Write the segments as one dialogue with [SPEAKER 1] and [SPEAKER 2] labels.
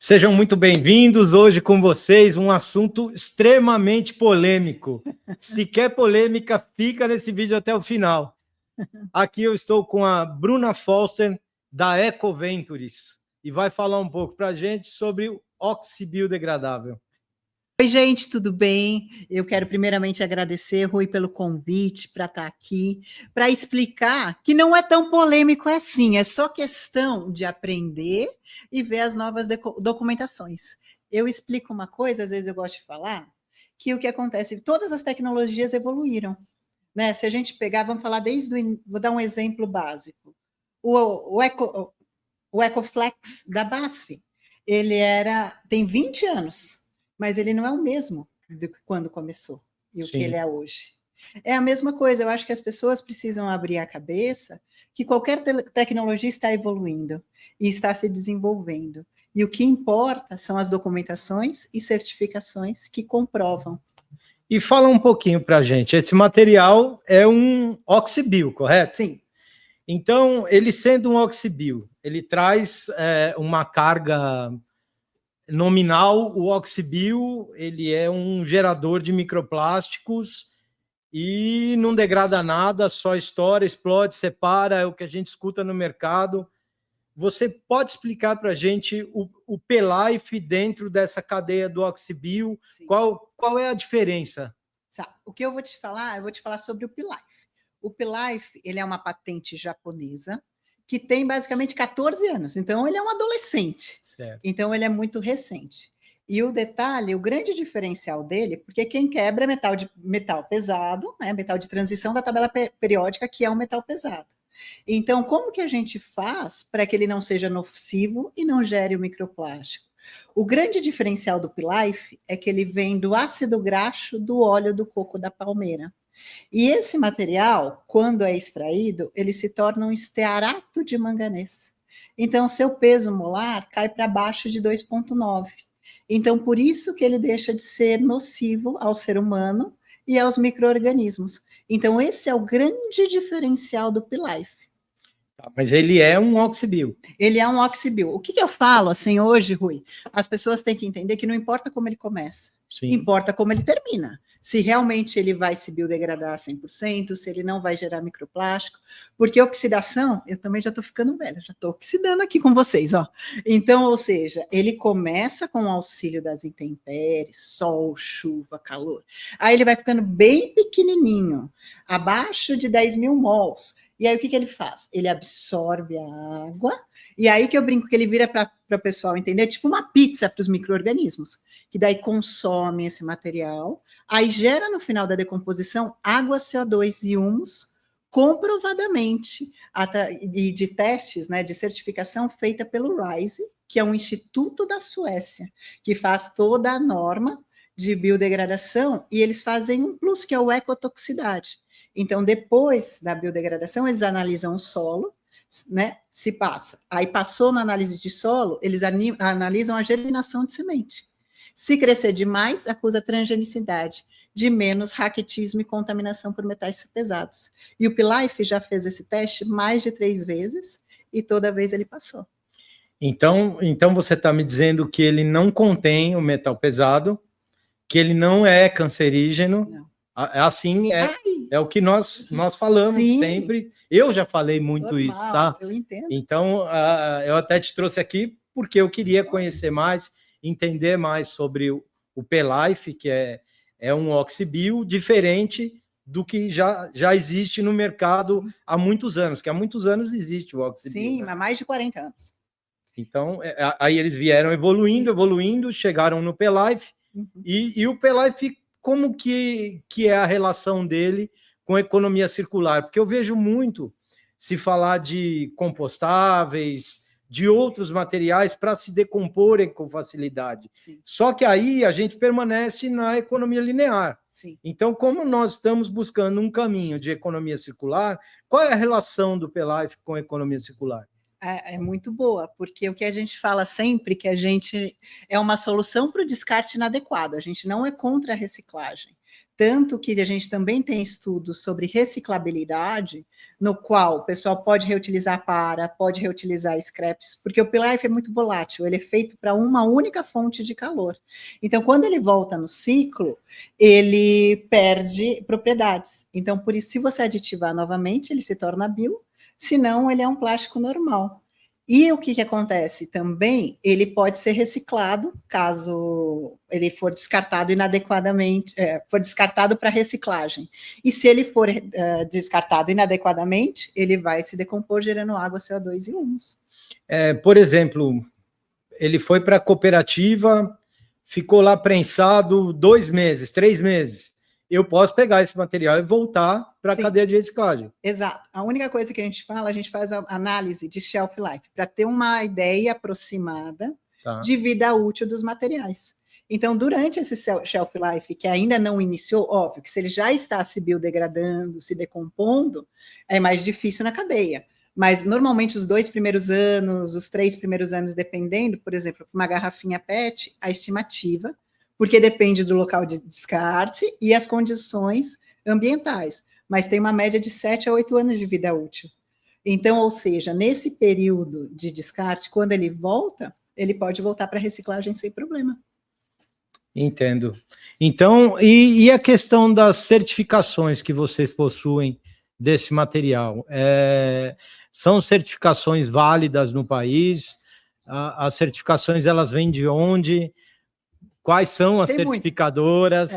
[SPEAKER 1] Sejam muito bem-vindos. Hoje com vocês um assunto extremamente polêmico. Se quer polêmica, fica nesse vídeo até o final. Aqui eu estou com a Bruna Foster, da Ecoventures, e vai falar um pouco para a gente sobre o oxibiodegradável.
[SPEAKER 2] Oi, gente, tudo bem? Eu quero primeiramente agradecer, Rui, pelo convite para estar aqui, para explicar que não é tão polêmico assim, é só questão de aprender e ver as novas documentações. Eu explico uma coisa, às vezes eu gosto de falar, que o que acontece, todas as tecnologias evoluíram, né? Se a gente pegar, vamos falar vou dar um exemplo básico. O Ecoflex da BASF, tem 20 anos, mas ele não é o mesmo do que quando começou e o que ele é hoje. É a mesma coisa, eu acho que as pessoas precisam abrir a cabeça que qualquer tecnologia está evoluindo e está se desenvolvendo. E o que importa são as documentações e certificações que comprovam.
[SPEAKER 1] E fala um pouquinho para a gente, esse material é um oxibio, correto?
[SPEAKER 2] Sim.
[SPEAKER 1] Então, ele sendo um oxibio, ele traz uma carga nominal. O oxibio, ele é um gerador de microplásticos e não degrada nada, só estoura, explode, separa, é o que a gente escuta no mercado. Você pode explicar para a gente o P-Life dentro dessa cadeia do oxibio? Qual é a diferença?
[SPEAKER 2] O que eu vou te falar sobre o P-Life. O P-Life, ele é uma patente japonesa que tem basicamente 14 anos, então ele é um adolescente.
[SPEAKER 1] Certo.
[SPEAKER 2] Então ele é muito recente. E o detalhe, o grande diferencial dele, porque quem quebra é metal pesado, né, metal de transição da tabela periódica, que é um metal pesado. Então, como que a gente faz para que ele não seja nocivo e não gere o microplástico? O grande diferencial do P-Life é que ele vem do ácido graxo do óleo do coco da palmeira. E esse material, quando é extraído, ele se torna um estearato de manganês. Então, seu peso molar cai para baixo de 2,9. Então, por isso que ele deixa de ser nocivo ao ser humano e aos micro-organismos. Então, esse é o grande diferencial do P-Life.
[SPEAKER 1] Mas ele é um oxibio.
[SPEAKER 2] Ele é um oxibio. O que eu falo assim hoje, Rui? As pessoas têm que entender que não importa como ele começa, importa como ele termina. Se realmente ele vai se biodegradar 100%, se ele não vai gerar microplástico, porque oxidação, eu também já estou ficando velha, já estou oxidando aqui com vocês, ó. Então, ou seja, ele começa com o auxílio das intempéries, sol, chuva, calor. Aí ele vai ficando bem pequenininho, abaixo de 10.000 mols. E aí o que ele faz? Ele absorve a água, e aí que eu brinco que ele vira para o pessoal entender, tipo uma pizza para os micro-organismos, que daí consome esse material, aí gera no final da decomposição água, CO2 e humus, comprovadamente, de testes, né, de certificação feita pelo RISE, que é um instituto da Suécia, que faz toda a norma de biodegradação, e eles fazem um plus, que é o ecotoxicidade. Então, depois da biodegradação, eles analisam o solo, né? Se passa. Aí passou na análise de solo, eles analisam a germinação de semente. Se crescer demais, acusa transgenicidade, de menos raquitismo e contaminação por metais pesados. E o P-Life já fez esse teste mais de 3 vezes e toda vez ele passou.
[SPEAKER 1] Então você está me dizendo que ele não contém o metal pesado, que ele não é cancerígeno. Não. Assim é o que nós falamos. Sim. Sempre. Eu já falei muito. Normal, isso, tá?
[SPEAKER 2] Eu entendo.
[SPEAKER 1] Então, eu até te trouxe aqui porque eu queria conhecer mais, entender mais sobre o P-Life, que é um oxibio diferente do que já existe no mercado. Sim. Há muitos anos, que há muitos anos existe o oxibio.
[SPEAKER 2] Sim, né? Há mais de 40 anos.
[SPEAKER 1] Então, aí eles vieram evoluindo, chegaram no P-Life. Uhum. E o P-Life, como que é a relação dele com a economia circular? Porque eu vejo muito se falar de compostáveis, de outros materiais para se decomporem com facilidade. Sim. Só que aí a gente permanece na economia linear. Sim. Então, como nós estamos buscando um caminho de economia circular, qual é a relação do P-Life com a economia circular?
[SPEAKER 2] É muito boa, porque o que a gente fala sempre que a gente é uma solução para o descarte inadequado, a gente não é contra a reciclagem. Tanto que a gente também tem estudos sobre reciclabilidade, no qual o pessoal pode reutilizar pode reutilizar scraps, porque o P-Life é muito volátil, ele é feito para uma única fonte de calor. Então, quando ele volta no ciclo, ele perde propriedades. Então, por isso, se você aditivar novamente, ele se torna bio, senão ele é um plástico normal. E o que acontece também? Ele pode ser reciclado, caso ele for descartado inadequadamente, for descartado para reciclagem. E se ele for descartado inadequadamente, ele vai se decompor, gerando água, CO2 e humus.
[SPEAKER 1] Por exemplo, ele foi para a cooperativa, ficou lá prensado 2 meses, 3 meses. Eu posso pegar esse material e voltar para a cadeia de reciclagem.
[SPEAKER 2] Exato. A única coisa que a gente faz a análise de shelf life, para ter uma ideia aproximada de vida útil dos materiais. Então, durante esse shelf life, que ainda não iniciou, óbvio que se ele já está se biodegradando, se decompondo, é mais difícil na cadeia. Mas, normalmente, os 2 primeiros anos, os 3 primeiros anos, dependendo, por exemplo, uma garrafinha PET, a estimativa, porque depende do local de descarte e as condições ambientais, mas tem uma média de 7 a 8 anos de vida útil. Então, ou seja, nesse período de descarte, quando ele volta, ele pode voltar para a reciclagem sem problema.
[SPEAKER 1] Entendo. Então, e a questão das certificações que vocês possuem desse material? São certificações válidas no país? As certificações, elas vêm de onde? Quais são as certificadoras?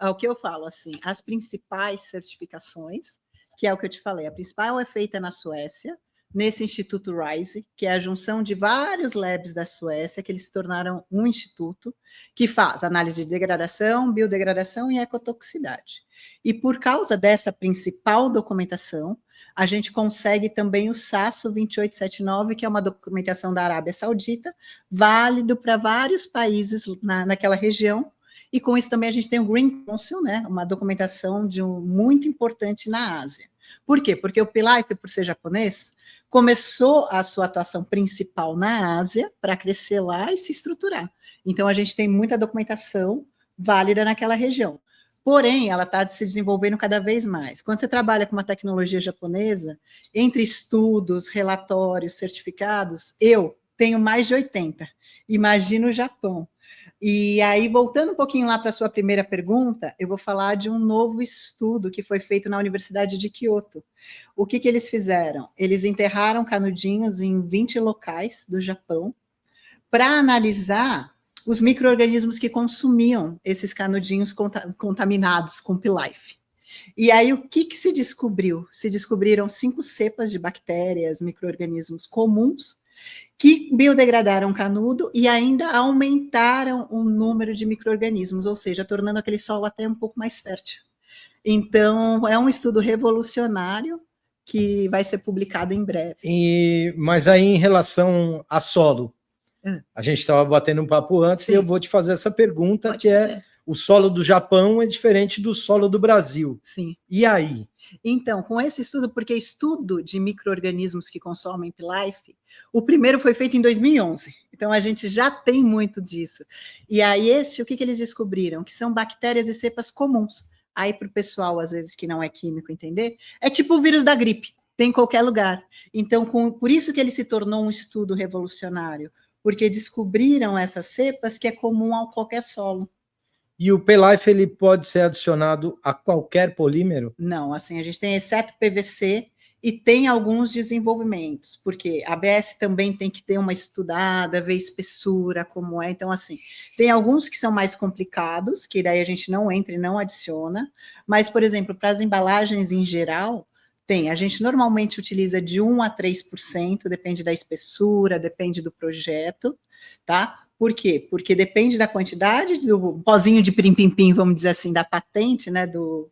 [SPEAKER 2] O que eu falo, assim, as principais certificações, que é o que eu te falei, a principal é feita na Suécia, nesse Instituto RISE, que é a junção de vários labs da Suécia, que eles se tornaram um instituto, que faz análise de degradação, biodegradação e ecotoxicidade. E por causa dessa principal documentação, a gente consegue também o SASO 2879, que é uma documentação da Arábia Saudita, válido para vários países naquela região, e com isso também a gente tem o Green Council, né, uma documentação muito importante na Ásia. Por quê? Porque o P-Life, por ser japonês, começou a sua atuação principal na Ásia para crescer lá e se estruturar. Então, a gente tem muita documentação válida naquela região. Porém, ela está se desenvolvendo cada vez mais. Quando você trabalha com uma tecnologia japonesa, entre estudos, relatórios, certificados, eu tenho mais de 80. Imagina o Japão. E aí, voltando um pouquinho lá para a sua primeira pergunta, eu vou falar de um novo estudo que foi feito na Universidade de Kyoto. O que eles fizeram? Eles enterraram canudinhos em 20 locais do Japão para analisar os micro-organismos que consumiam esses canudinhos contaminados com P-Life. E aí, o que se descobriu? Se descobriram 5 cepas de bactérias, micro-organismos comuns, que biodegradaram canudo e ainda aumentaram o número de micro-organismos, ou seja, tornando aquele solo até um pouco mais fértil. Então, é um estudo revolucionário que vai ser publicado em breve.
[SPEAKER 1] Mas aí, em relação a solo, a gente estava batendo um papo antes. Sim. E eu vou te fazer essa pergunta, pode que fazer. O solo do Japão é diferente do solo do Brasil.
[SPEAKER 2] Sim.
[SPEAKER 1] E aí?
[SPEAKER 2] Então, com esse estudo, porque estudo de micro-organismos que consomem P-Life, o primeiro foi feito em 2011. Então, a gente já tem muito disso. E aí, o que eles descobriram? Que são bactérias e cepas comuns. Aí, para o pessoal, às vezes, que não é químico entender, é tipo o vírus da gripe, tem em qualquer lugar. Então, por isso que ele se tornou um estudo revolucionário, porque descobriram essas cepas que é comum a qualquer solo.
[SPEAKER 1] E o P-Life, ele pode ser adicionado a qualquer polímero?
[SPEAKER 2] Não, assim, a gente tem exceto PVC e tem alguns desenvolvimentos, porque a ABS também tem que ter uma estudada, ver espessura, como é. Então, assim, tem alguns que são mais complicados, que daí a gente não entra e não adiciona, mas, por exemplo, para as embalagens em geral, a gente normalmente utiliza de 1 a 3%, depende da espessura, depende do projeto, tá? Por quê? Porque depende da quantidade do pozinho de pim-pim-pim, vamos dizer assim, da patente, né, do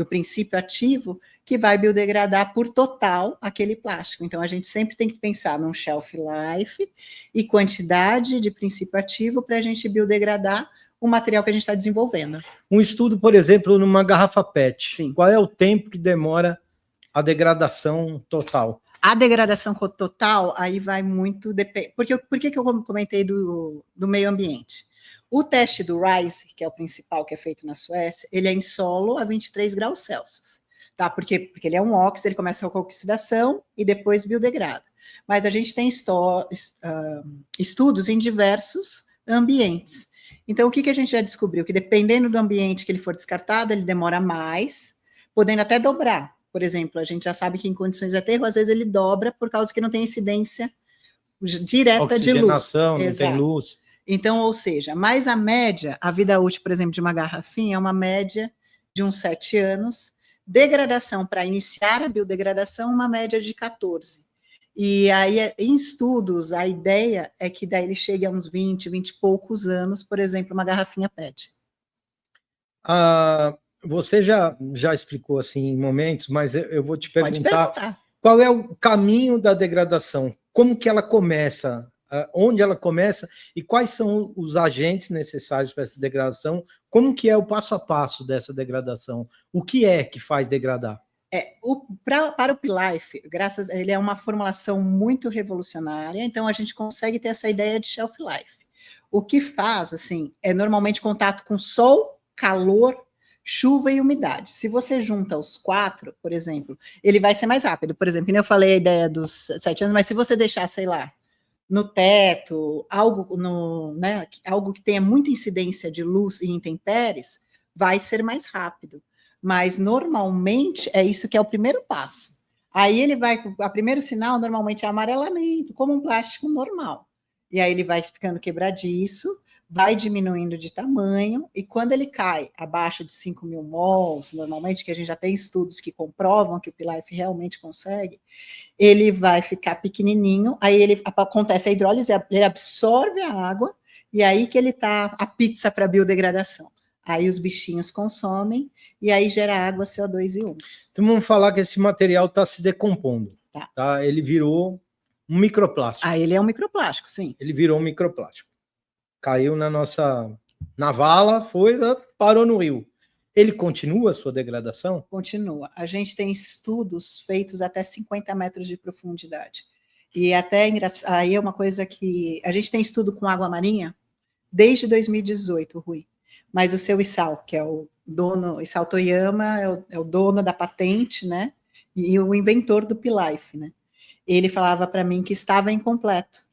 [SPEAKER 2] princípio ativo, que vai biodegradar por total aquele plástico. Então, a gente sempre tem que pensar num shelf life e quantidade de princípio ativo para a gente biodegradar o material que a gente está desenvolvendo.
[SPEAKER 1] Um estudo, por exemplo, numa garrafa PET.
[SPEAKER 2] Sim.
[SPEAKER 1] Qual é o tempo que demora a degradação total?
[SPEAKER 2] A degradação total, aí vai muito... Por que eu comentei do meio ambiente? O teste do RISE, que é o principal que é feito na Suécia, ele é em solo a 23 graus Celsius, tá? Porque ele é um óxido, ele começa com a oxidação e depois biodegrada. Mas a gente tem estudos em diversos ambientes. Então, o que a gente já descobriu? Que dependendo do ambiente que ele for descartado, ele demora mais, podendo até dobrar. Por exemplo, a gente já sabe que em condições de aterro, às vezes ele dobra por causa que não tem incidência direta de luz.
[SPEAKER 1] Oxigenação, não tem luz.
[SPEAKER 2] Então, ou seja, mais a média, a vida útil, por exemplo, de uma garrafinha é uma média de uns 7 anos, degradação para iniciar a biodegradação, uma média de 14. E aí, em estudos, a ideia é que daí ele chegue a uns 20 e poucos anos, por exemplo, uma garrafinha PET.
[SPEAKER 1] Você já explicou assim em momentos, mas eu vou te perguntar qual é o caminho da degradação? Como que ela começa? Onde ela começa e quais são os agentes necessários para essa degradação? Como que é o passo a passo dessa degradação? O que é que faz degradar?
[SPEAKER 2] Para o P-Life, ele é uma formulação muito revolucionária, então a gente consegue ter essa ideia de shelf life. O que faz, assim, é normalmente contato com sol, calor, chuva e umidade. Se você junta os 4, por exemplo, ele vai ser mais rápido. Por exemplo, como eu falei a ideia dos 7 anos, mas se você deixar, sei lá, no teto, algo que tenha muita incidência de luz e intempéries, vai ser mais rápido. Mas, normalmente, é isso que é o primeiro passo. Aí ele vai, o primeiro sinal, normalmente, é amarelamento, como um plástico normal. E aí ele vai ficando quebradiço, vai diminuindo de tamanho, e quando ele cai abaixo de 5.000 mols, normalmente, que a gente já tem estudos que comprovam que o P-Life realmente consegue, ele vai ficar pequenininho, aí acontece a hidrólise, ele absorve a água, e aí que ele tá a pizza para biodegradação. Aí os bichinhos consomem, e aí gera água, CO2 e humus.
[SPEAKER 1] Então vamos falar que esse material está se decompondo, tá? Ele virou um microplástico.
[SPEAKER 2] Ele é um microplástico, sim.
[SPEAKER 1] Ele virou um microplástico. Caiu na vala, parou no rio. Ele continua a sua degradação?
[SPEAKER 2] Continua. A gente tem estudos feitos até 50 metros de profundidade. E até aí é uma coisa que... A gente tem estudo com água marinha desde 2018, Rui. Mas o seu Isao, que é o dono, Isao Toyama, é o dono da patente, né? E o inventor do P-Life, né? Ele falava para mim que estava incompleto.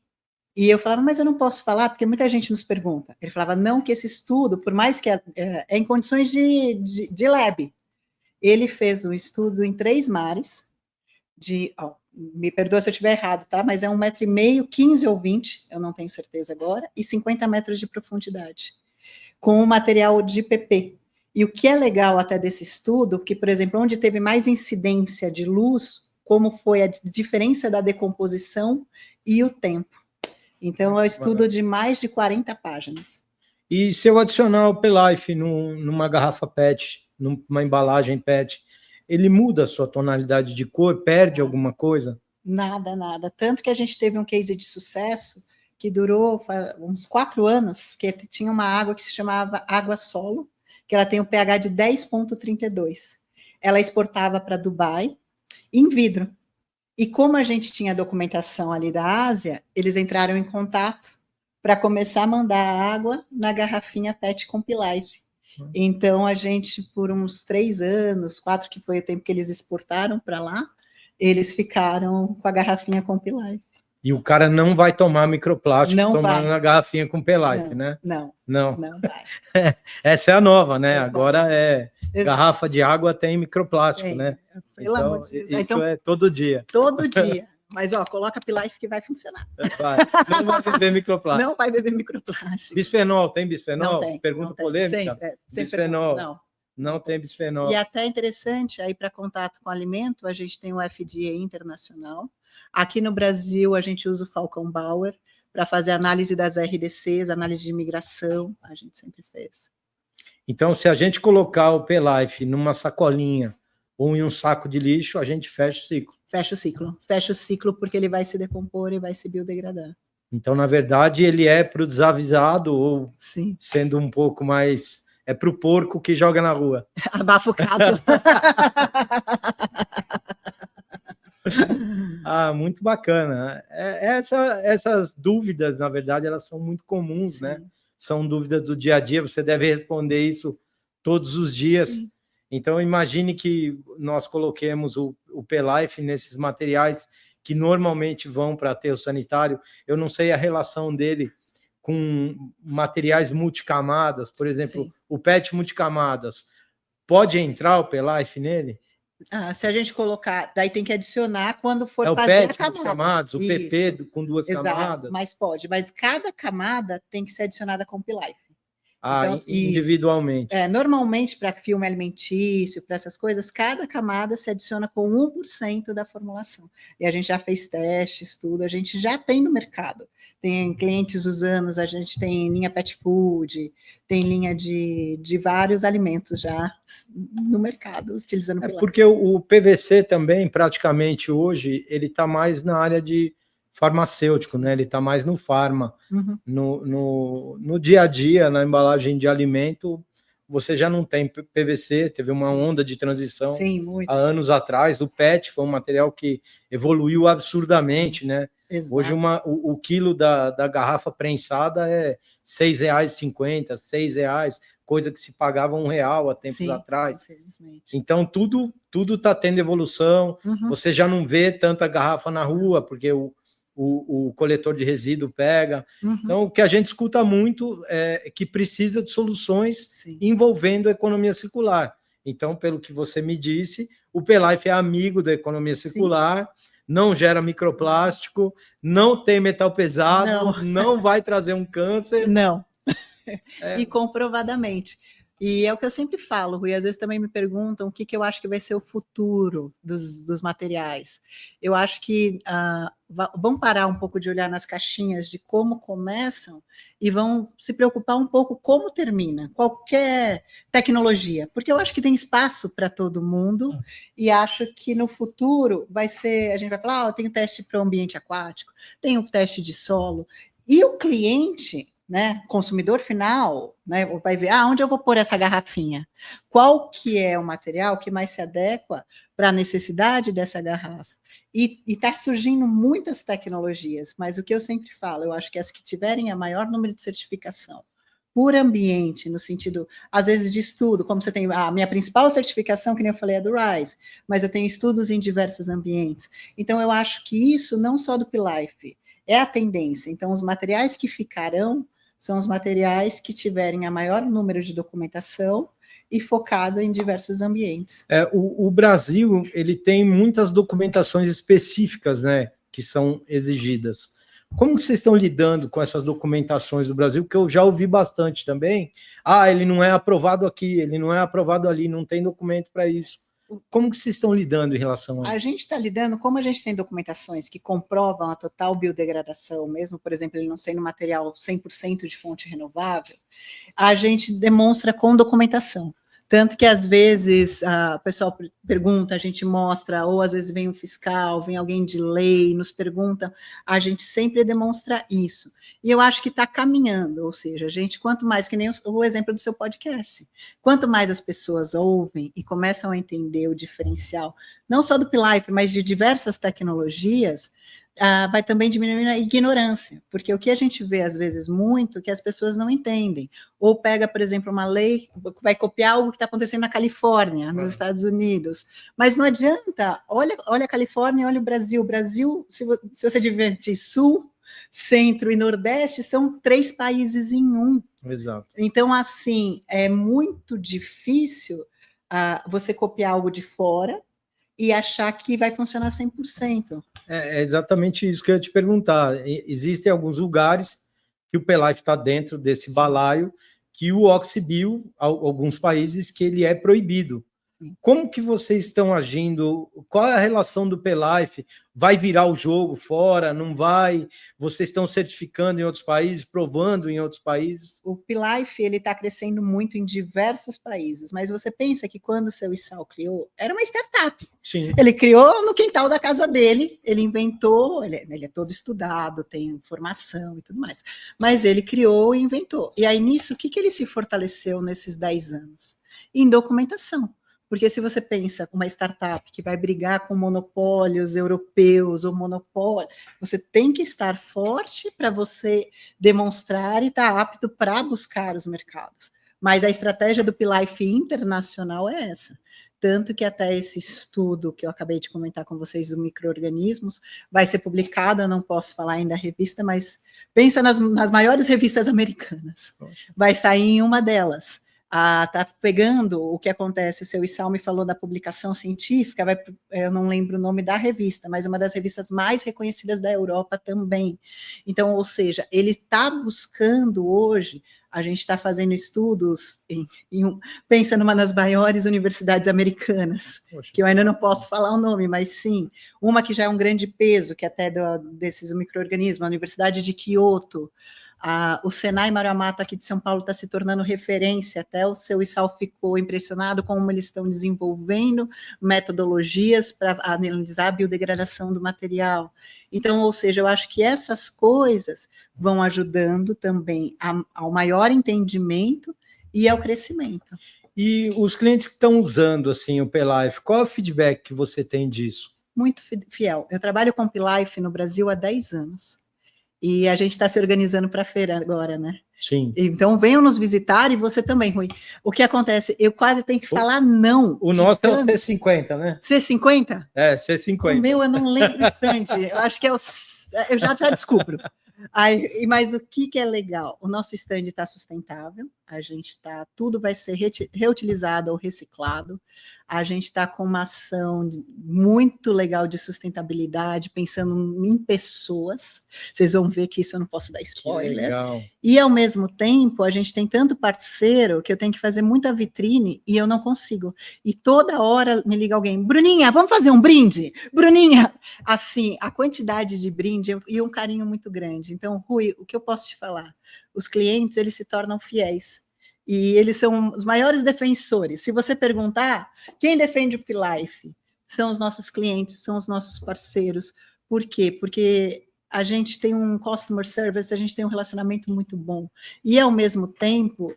[SPEAKER 2] E eu falava, mas eu não posso falar, porque muita gente nos pergunta. Ele falava, não, que esse estudo, por mais que é em condições de lab, ele fez um estudo em 3 mares, me perdoa se eu estiver errado, tá? Mas é 1,5 metro, 15 ou 20, eu não tenho certeza agora, e 50 metros de profundidade, com o material de PP. E o que é legal até desse estudo, que, por exemplo, onde teve mais incidência de luz, como foi a diferença da decomposição e o tempo. Então, é um estudo de mais de 40 páginas.
[SPEAKER 1] E se eu adicionar o P-Life numa garrafa PET, numa embalagem PET, ele muda a sua tonalidade de cor? Perde alguma coisa?
[SPEAKER 2] Nada, nada. Tanto que a gente teve um case de sucesso que durou uns 4 anos, que tinha uma água que se chamava água solo, que ela tem um pH de 10,32. Ela exportava para Dubai em vidro. E como a gente tinha documentação ali da Ásia, eles entraram em contato para começar a mandar água na garrafinha PET com P-Life. Então, a gente, por uns 3 anos, 4, que foi o tempo que eles exportaram para lá, eles ficaram com a garrafinha com P-Life.
[SPEAKER 1] E o cara não vai tomar microplástico tomando na garrafinha com P-Life, né?
[SPEAKER 2] Não vai.
[SPEAKER 1] Essa é a nova, né? Exato. Agora garrafa de água tem microplástico, né?
[SPEAKER 2] Pelo amor de Deus.
[SPEAKER 1] Isso é todo dia.
[SPEAKER 2] Todo dia. Mas, coloca P-Life que vai funcionar.
[SPEAKER 1] Não vai beber microplástico.
[SPEAKER 2] Não vai beber microplástico.
[SPEAKER 1] Bisfenol, tem bisfenol?
[SPEAKER 2] Não tem.
[SPEAKER 1] Pergunta polêmica.
[SPEAKER 2] Sempre
[SPEAKER 1] bisfenol. Não tem bisfenol.
[SPEAKER 2] E até interessante, aí para contato com alimento, a gente tem o FDA internacional. Aqui no Brasil, a gente usa o Falcon Bauer para fazer análise das RDCs, análise de migração, a gente sempre fez.
[SPEAKER 1] Então, se a gente colocar o P-Life numa sacolinha ou em um saco de lixo, a gente fecha o ciclo.
[SPEAKER 2] Fecha o ciclo porque ele vai se decompor e vai se biodegradar.
[SPEAKER 1] Então, na verdade, ele é para o desavisado, ou
[SPEAKER 2] sim,
[SPEAKER 1] sendo um pouco mais... É para o porco que joga na rua.
[SPEAKER 2] Abafa o caso.
[SPEAKER 1] Muito bacana. Essas dúvidas, na verdade, elas são muito comuns, sim, né? são dúvidas do dia a dia, você deve responder isso todos os dias. Sim. Então, imagine que nós coloquemos o P-Life nesses materiais que normalmente vão para aterro sanitário. Eu não sei a relação dele com materiais multicamadas, por exemplo, sim, o PET multicamadas. Pode entrar o P-Life nele?
[SPEAKER 2] Se a gente colocar, daí tem que adicionar quando for
[SPEAKER 1] fazer
[SPEAKER 2] o PET
[SPEAKER 1] a camada. Camadas, o PP com 2 camadas.
[SPEAKER 2] Mas pode, mas cada camada tem que ser adicionada com P-Life.
[SPEAKER 1] Então, individualmente.
[SPEAKER 2] Normalmente, para filme alimentício, para essas coisas, cada camada se adiciona com 1% da formulação. E a gente já fez testes, tudo, a gente já tem no mercado. Tem clientes usando, a gente tem linha pet food, tem linha de vários alimentos já no mercado, utilizando P-Life.
[SPEAKER 1] Porque o PVC também, praticamente hoje, ele está mais na área de farmacêutico, né? Ele está mais no farma. Uhum. No dia a dia, na embalagem de alimento, você já não tem PVC, teve uma onda de transição.
[SPEAKER 2] Sim, muito.
[SPEAKER 1] Há anos atrás. O PET foi um material que evoluiu absurdamente, sim, né? Exato. Hoje o quilo da garrafa prensada é R$ 6,50, R$ 6, coisa que se pagava R$1 há tempos atrás. Então, tudo está tendo evolução. Uhum. Você já não vê tanta garrafa na rua, porque o coletor de resíduo pega. Uhum. Então, o que a gente escuta muito é que precisa de soluções, sim, envolvendo a economia circular. Então, pelo que você me disse, o P-Life é amigo da economia circular, sim, não gera microplástico, não tem metal pesado, não vai trazer um câncer.
[SPEAKER 2] Não. E comprovadamente. E é o que eu sempre falo, Rui, às vezes também me perguntam o que eu acho que vai ser o futuro dos materiais. Eu acho que vão parar um pouco de olhar nas caixinhas de como começam e vão se preocupar um pouco como termina, qualquer tecnologia, porque eu acho que tem espaço para todo mundo e acho que no futuro vai ser, a gente vai falar, eu tenho teste para o ambiente aquático, tenho teste de solo, e o cliente, né, consumidor final, né, vai ver, onde eu vou pôr essa garrafinha? Qual que é o material que mais se adequa para a necessidade dessa garrafa? E está surgindo muitas tecnologias, mas o que eu sempre falo, eu acho que as que tiverem a maior número de certificação por ambiente, no sentido, às vezes, de estudo, como você tem a minha principal certificação, que nem eu falei, é do RISE, mas eu tenho estudos em diversos ambientes. Então, eu acho que isso, não só do P-Life, é a tendência. Então, os materiais que ficarão são os materiais que tiverem a maior número de documentação e focado em diversos ambientes.
[SPEAKER 1] O Brasil, ele tem muitas documentações específicas, né, que são exigidas. Como que vocês estão lidando com essas documentações do Brasil? Porque eu já ouvi bastante também. Ele não é aprovado aqui, ele não é aprovado ali, não tem documento para isso. Como que vocês estão lidando em relação a isso?
[SPEAKER 2] A gente está lidando, como a gente tem documentações que comprovam a total biodegradação, mesmo, por exemplo, ele não sendo material 100% de fonte renovável, a gente demonstra com documentação. Tanto que, às vezes, o pessoal pergunta, a gente mostra, ou às vezes vem um fiscal, vem alguém de lei, nos pergunta, a gente sempre demonstra isso. E eu acho que está caminhando, ou seja, a gente, quanto mais, que nem o exemplo do seu podcast, quanto mais as pessoas ouvem e começam a entender o diferencial, não só do P-Life, mas de diversas tecnologias, vai também diminuir a ignorância, porque o que a gente vê, às vezes, muito, que as pessoas não entendem, ou pega, por exemplo, uma lei, vai copiar algo que está acontecendo na Califórnia, nos Estados Unidos, mas não adianta, olha a Califórnia, olha o Brasil, se você divertir Sul, Centro e Nordeste, são 3 países em um.
[SPEAKER 1] Exato.
[SPEAKER 2] Então, assim, é muito difícil você copiar algo de fora e achar que vai funcionar 100%.
[SPEAKER 1] É exatamente isso que eu ia te perguntar. Existem alguns lugares que o P-Life está dentro desse balaio, que o Oxibio, alguns países, que ele é proibido. Sim. Como que vocês estão agindo? Qual é a relação do P-Life? Vai virar o jogo fora? Não vai? Vocês estão certificando em outros países, provando em outros países?
[SPEAKER 2] O P-Life está crescendo muito em diversos países, mas você pensa que quando o seu Issal criou, era uma startup.
[SPEAKER 1] Sim.
[SPEAKER 2] Ele criou no quintal da casa dele, ele inventou, ele é todo estudado, tem formação e tudo mais, mas ele criou e inventou. E aí nisso, o que ele se fortaleceu nesses 10 anos? Em documentação. Porque se você pensa uma startup que vai brigar com monopólios europeus ou monopólio, você tem que estar forte para você demonstrar e estar apto para buscar os mercados. Mas a estratégia do P-Life internacional é essa. Tanto que até esse estudo que eu acabei de comentar com vocês do micro-organismos vai ser publicado, eu não posso falar ainda a revista, mas pensa nas maiores revistas americanas. Vai sair em uma delas. Tá pegando o que acontece, o seu Issal me falou da publicação científica, eu não lembro o nome da revista, mas uma das revistas mais reconhecidas da Europa também. Então, ou seja, ele está buscando hoje, a gente está fazendo estudos, pensa numa das maiores universidades americanas, Poxa. Que eu ainda não posso falar o nome, mas sim, uma que já é um grande peso, que até desses micro-organismos, a Universidade de Kyoto, o Senai Maruamato aqui de São Paulo está se tornando referência, até o seu Issal ficou impressionado como eles estão desenvolvendo metodologias para analisar a biodegradação do material. Então, ou seja, eu acho que essas coisas vão ajudando também ao maior entendimento e ao crescimento.
[SPEAKER 1] E os clientes que estão usando assim, o P-Life, qual é o feedback que você tem disso?
[SPEAKER 2] Muito fiel. Eu trabalho com P-Life no Brasil há 10 anos. E a gente está se organizando para a feira agora, né?
[SPEAKER 1] Sim.
[SPEAKER 2] Então venham nos visitar e você também, Rui. O que acontece? Eu quase tenho que falar não.
[SPEAKER 1] O nosso é o C50, né?
[SPEAKER 2] C50?
[SPEAKER 1] É, C50.
[SPEAKER 2] O meu eu não lembro o stand. Eu acho que é o... Eu já descubro. Mas o que é legal? O nosso stand está sustentável, a gente está, tudo vai ser reutilizado ou reciclado, a gente está com uma ação muito legal de sustentabilidade, pensando em pessoas, vocês vão ver que isso eu não posso dar spoiler, e ao mesmo tempo a gente tem tanto parceiro que eu tenho que fazer muita vitrine e eu não consigo, e toda hora me liga alguém, Bruninha, vamos fazer um brinde? Bruninha, assim, a quantidade de brinde e um carinho muito grande. Então, Rui, o que eu posso te falar? Os clientes, eles se tornam fiéis. E eles são os maiores defensores. Se você perguntar, quem defende o P-Life? São os nossos clientes, são os nossos parceiros. Por quê? Porque a gente tem um customer service, a gente tem um relacionamento muito bom. E, ao mesmo tempo,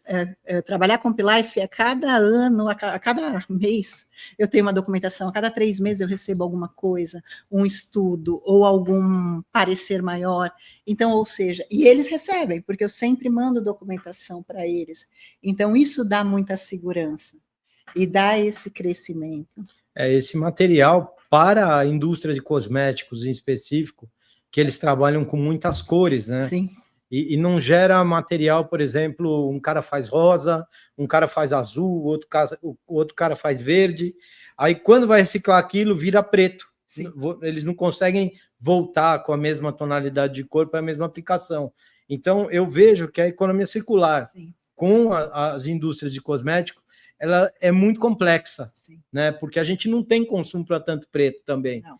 [SPEAKER 2] trabalhar com P-Life, a cada ano, a cada mês, eu tenho uma documentação, a cada 3 meses eu recebo alguma coisa, um estudo ou algum parecer maior. Então, ou seja, e eles recebem, porque eu sempre mando documentação para eles. Então, isso dá muita segurança e dá esse crescimento.
[SPEAKER 1] Esse material para a indústria de cosméticos em específico, que eles trabalham com muitas cores, né?
[SPEAKER 2] Sim.
[SPEAKER 1] E não gera material, por exemplo, um cara faz rosa, um cara faz azul, o outro cara faz verde. Aí, quando vai reciclar aquilo, vira preto. Sim. Eles não conseguem voltar com a mesma tonalidade de cor para a mesma aplicação. Então, eu vejo que a economia circular, Sim. com as indústrias de cosmético, ela é muito complexa, Sim. né? Porque a gente não tem consumo para tanto preto também. Não.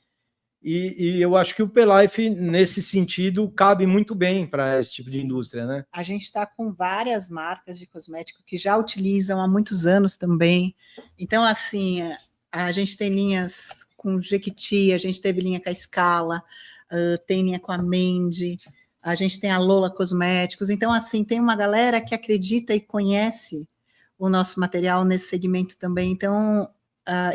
[SPEAKER 1] E eu acho que o P-Life, nesse sentido, cabe muito bem para esse tipo de indústria, né?
[SPEAKER 2] A gente está com várias marcas de cosmético que já utilizam há muitos anos também. Então, assim, a gente tem linhas com Jequiti, a gente teve linha com a Scala, tem linha com a Mandy, a gente tem a Lola Cosméticos. Então, assim, tem uma galera que acredita e conhece o nosso material nesse segmento também. Então,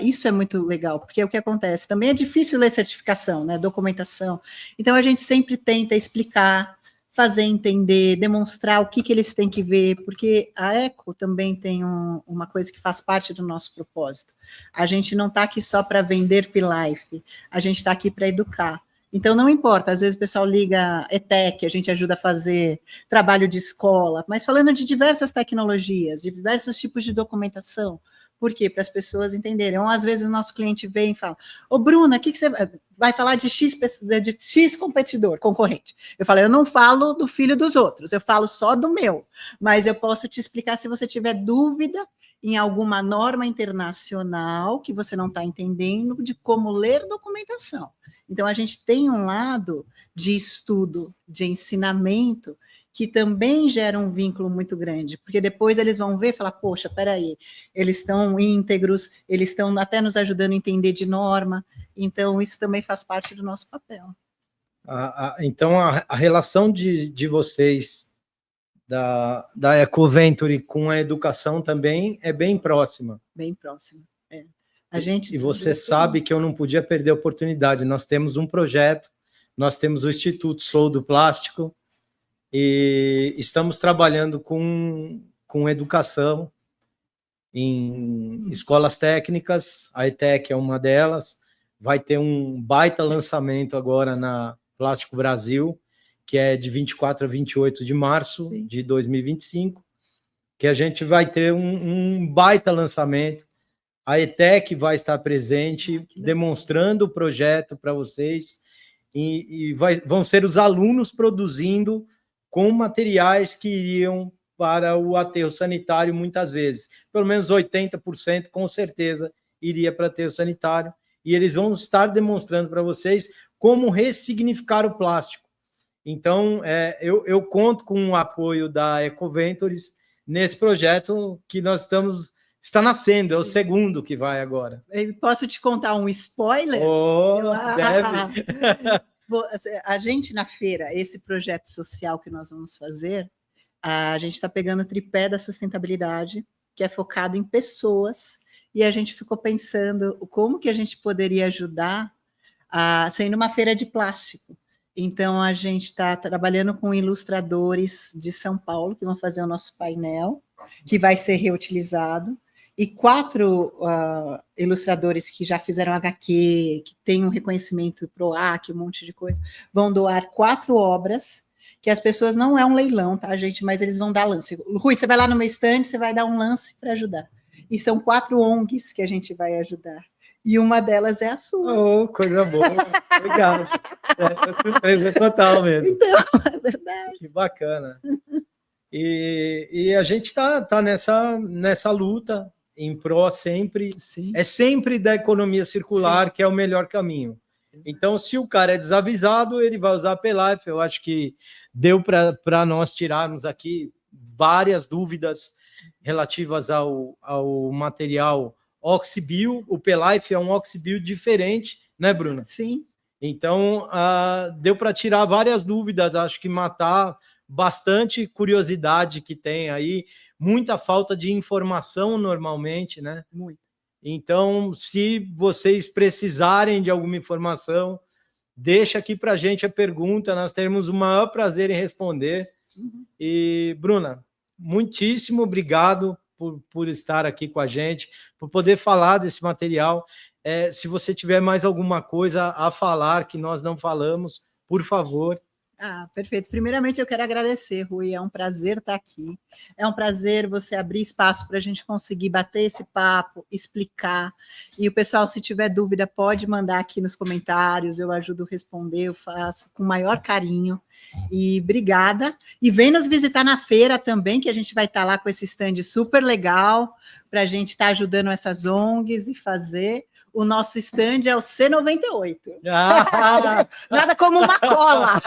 [SPEAKER 2] isso é muito legal, porque o que acontece? Também é difícil ler certificação, né? Documentação. Então, a gente sempre tenta explicar, fazer entender, demonstrar o que eles têm que ver, porque a Eco também tem uma coisa que faz parte do nosso propósito. A gente não está aqui só para vender P-Life, a gente está aqui para educar. Então, não importa, às vezes o pessoal liga ETEC, a gente ajuda a fazer trabalho de escola, mas falando de diversas tecnologias, de diversos tipos de documentação. Por quê? Para as pessoas entenderem. Ou, às vezes, o nosso cliente vem e fala, ô, Bruna, o que você vai falar de X competidor, concorrente? Eu falo, eu não falo do filho dos outros, eu falo só do meu, mas eu posso te explicar se você tiver dúvida em alguma norma internacional que você não está entendendo de como ler documentação. Então, a gente tem um lado de estudo, de ensinamento, que também gera um vínculo muito grande, porque depois eles vão ver e falar, poxa, peraí, eles estão íntegros, eles estão até nos ajudando a entender de norma, então isso também faz parte do nosso papel.
[SPEAKER 1] Então, a relação de vocês, da Ecoventure com a educação também é bem próxima.
[SPEAKER 2] Bem próxima, é. E
[SPEAKER 1] você sabe que eu não podia perder a oportunidade. Nós temos um projeto, nós temos o Instituto Sou do Plástico e estamos trabalhando com educação em escolas técnicas. A ETEC é uma delas. Vai ter um baita lançamento agora na Plástico Brasil, que é de 24 a 28 de março de 2025, que a gente vai ter um baita lançamento. A ETEC vai estar presente, demonstrando o projeto para vocês, e vão ser os alunos produzindo com materiais que iriam para o aterro sanitário muitas vezes. Pelo menos 80%, com certeza, iria para aterro sanitário, e eles vão estar demonstrando para vocês como ressignificar o plástico. Então, eu conto com o apoio da Ecoventures nesse projeto que nós está nascendo, é o segundo que vai agora.
[SPEAKER 2] Eu posso te contar um spoiler?
[SPEAKER 1] Deve.
[SPEAKER 2] A gente, na feira, esse projeto social que nós vamos fazer, a gente está pegando o tripé da sustentabilidade, que é focado em pessoas, e a gente ficou pensando como que a gente poderia ajudar sendo uma feira de plástico. Então, a gente está trabalhando com ilustradores de São Paulo, que vão fazer o nosso painel, que vai ser reutilizado, e 4 ilustradores que já fizeram HQ, que tem um reconhecimento PROAC, um monte de coisa, vão doar 4 obras, que as pessoas não é um leilão, tá, gente? Mas eles vão dar lance. Rui, você vai lá no meu stand, você vai dar um lance para ajudar. E são 4 ONGs que a gente vai ajudar. E uma delas é a sua.
[SPEAKER 1] Oh, coisa boa. Obrigado. Essa surpresa é total mesmo.
[SPEAKER 2] Então, é verdade.
[SPEAKER 1] Que bacana. E a gente tá nessa luta em pró sempre.
[SPEAKER 2] Sim.
[SPEAKER 1] É sempre da economia circular, sim, que é o melhor caminho. Exato. Então, se o cara é desavisado, ele vai usar a P-Life. Eu acho que deu para nós tirarmos aqui várias dúvidas relativas ao material Oxibio. O P-Life é um Oxibio diferente, né, Bruna?
[SPEAKER 2] Sim.
[SPEAKER 1] Então, deu para tirar várias dúvidas, acho que matar bastante curiosidade que tem aí, muita falta de informação normalmente, né?
[SPEAKER 2] Muito.
[SPEAKER 1] Então, se vocês precisarem de alguma informação, deixa aqui para a gente a pergunta, nós teremos o maior prazer em responder.
[SPEAKER 2] Uhum.
[SPEAKER 1] E, Bruna, muitíssimo obrigado por estar aqui com a gente, por poder falar desse material. Se você tiver mais alguma coisa a falar que nós não falamos, por favor.
[SPEAKER 2] Perfeito. Primeiramente, eu quero agradecer, Rui. É um prazer estar aqui. É um prazer você abrir espaço para a gente conseguir bater esse papo, explicar. E o pessoal, se tiver dúvida, pode mandar aqui nos comentários. Eu ajudo a responder, eu faço com o maior carinho. E obrigada. E vem nos visitar na feira também, que a gente vai estar lá com esse stand super legal, para a gente estar ajudando essas ONGs e fazer. O nosso stand é o C98. Nada como uma cola.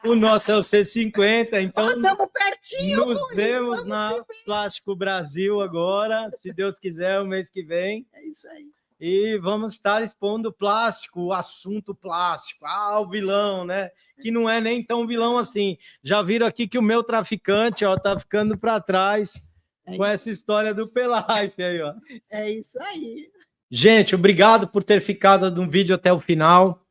[SPEAKER 1] O nosso é o C50, então
[SPEAKER 2] estamos pertinho.
[SPEAKER 1] Nos vemos na Plástico Brasil agora, se Deus quiser, o mês que vem.
[SPEAKER 2] É isso aí.
[SPEAKER 1] E vamos estar expondo plástico, o assunto plástico. O vilão, né? Que não é nem tão vilão assim. Já viram aqui que o meu traficante, ó, tá ficando para trás com essa história do P-Life aí, ó.
[SPEAKER 2] É isso aí.
[SPEAKER 1] Gente, obrigado por ter ficado no vídeo até o final.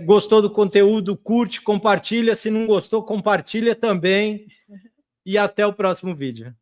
[SPEAKER 1] Gostou do conteúdo? Curte, compartilha. Se não gostou, compartilha também. E até o próximo vídeo.